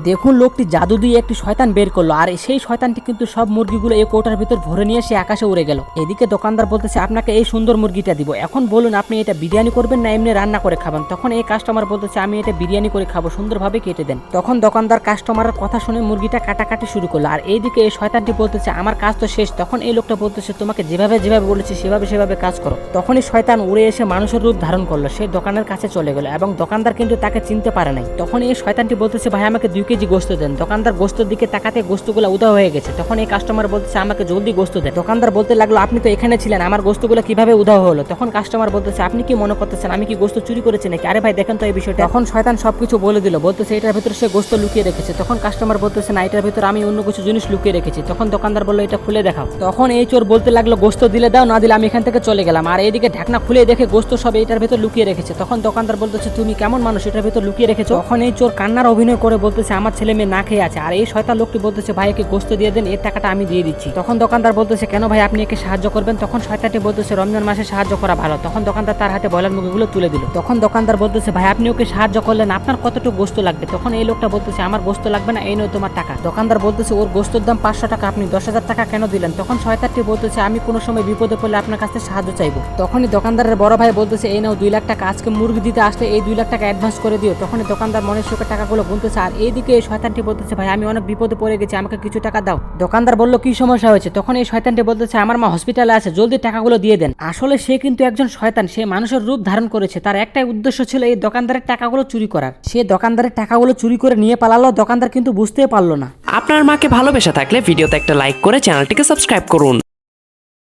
দেখুন লোকটি জাদু দিয়ে একটি শয়তান বের করলো, আর সেই শয়তানটি কিন্তু সব মুরগিগুলো এই কৌটার ভিতর ভরে নিয়ে সে আকাশে উড়ে গেল। এদিকে দোকানদার বলতেছে আপনাকে এই সুন্দর মুরগিটা দিব, এখন বলুন আপনি এটা বিরিয়ানি করবেন না এমনি রান্না করে খাবেন। তখন এই কাস্টমার বলতেছে আমি এটা বিরিয়ানি করে খাবো, সুন্দরভাবে কেটে দেন। তখন দোকানদার কাস্টমারের কথা শুনে মুরগিটা কাটাকাটি শুরু করলো, আর এইদিকে এই শয়তানটি বলতেছে আমার কাজ তো শেষ। তখন এই লোকটা বলতেছে তোমাকে যেভাবে যেভাবে বলেছি সেভাবে কাজ করো। তখনই শয়তান উড়ে এসে মানুষের রূপ ধারণ করলো, সে দোকানের কাছে চলে গেল এবং দোকানদার কিন্তু তাকে চিনতে পারে নাই। তখন এই শয়তানটি বলতেছে ভাই আমাকে 2 কেজি গোস্ত দেন। দোকানদার গোস্তের দিকে তাকাতে গোস্তগুলো উধাও হয়ে গেছে। তখন এই কাস্টমার বলতেছে আমাকে জলদি গোস্ত দেন। দোকানদার বলতে লাগলো আপনি তো এখানে ছিলেন, আমার গোস্তগুলো কিভাবে উধাও হলো? তখন কাস্টমার বলতেছে আপনি কি মনে করতেছেন আমি কি গোস্ত চুরি করেছি নাকি? আরে ভাই দেখেন তো এই বিষয়টা। তখন শয়তান সবকিছু বলে দিল, বলতেছে এটার ভিতরে সে গোস্ত লুকিয়ে রেখেছে। তখন কাস্টমার বলতেছে না, এটার ভিতরে আমি অন্য কিছু জিনিস লুকিয়ে রেখেছি। তখন দোকানদার বললো এটা খুলে দেখাও। তখন এই চোর বলতে লাগলো গোস্ত দিলে দাও, না দিলে আমি এখান থেকে চলে গেলাম। আর এইদিকে ঢাকনা খুলে দেখে গোস্ত সব এটার ভিতর লুকিয়ে রেখেছে। তখন দোকানদার বলতেছে তুমি কেমন মানুষ, এটার ভিতর লুকিয়ে রেখেছো? তখন এই চোর কান্নার অভিনয় করে বলতেছে আমার ছেলে মেয়ে না খেয়ে আছে। আর এই শয়তান লোকটি বলতেছে ভাই একে গোস্ত দিয়ে দেন, এর টাকাটা আমি দিয়ে দিচ্ছি। তখন দোকানদার বলতেছে কেন ভাই আপনি একে সাহায্য করবেন? তখন শয়তানটি বলতেছে রমজান মাসে সাহায্য করা ভালো। তখন দোকানদার তার হাতে ব্রয়লার মুরগিগুলো তুলে দিল। তখন দোকানদার বলতেছে ভাই আপনি ওকে সাহায্য করলেন, আপনার কতটুকু গোস্ত লাগবে? তখন এই লোকটা বলতেছে আমার গোস্ত লাগবে না, এই নয় তোমার টাকা। দোকানদার বলতেছে ওর গোস্তর দাম 500 টাকা, আপনি 10,000 টাকা কেন দিলেন? তখন শয়তানটি বলতেছে আমি কোনো সময় বিপদে পড়লে আপনার কাছে সাহায্য চাইবো। তখনই দোকানদারের বড় ভাই বলতেছে এই নাও 2 লাখ টাকা, আজকে মুরগি দিতে আসলে এই 2 লাখ টাকা অ্যাডভান্স করে দিও। তখনই দোকানদার মনের সুখে টাকাগুলো গুনতেছে, আর এইদিকে এই শয়তানটি বলতেছে ভাই আমি অনেক বিপদে পড়ে গেছি, আমাকে কিছু টাকা দাও। দোকানদার বলল কি সমস্যা হয়েছে? তখন এই শয়তানটি বলতেছে আমার মা হসপিটালে আছে, জলদি টাকাগুলো দিয়ে দেন। আসলে সে কিন্তু একজন শয়তান, সে মানুষের রূপ ধারণ করেছে। তার একটাই উদ্দেশ্য ছিল এই দোকানদারের টাকাগুলো চুরি করার। সে দোকানদারের টাকাগুলো চুরি করে নিয়ে পালালো, দোকানদার কিন্তু বুঝতেই পারলো না। আপনার মাকে ভালোবেসে থাকলে ভিডিওতে একটা লাইক করে চ্যানেলটিকে সাবস্ক্রাইব করুন।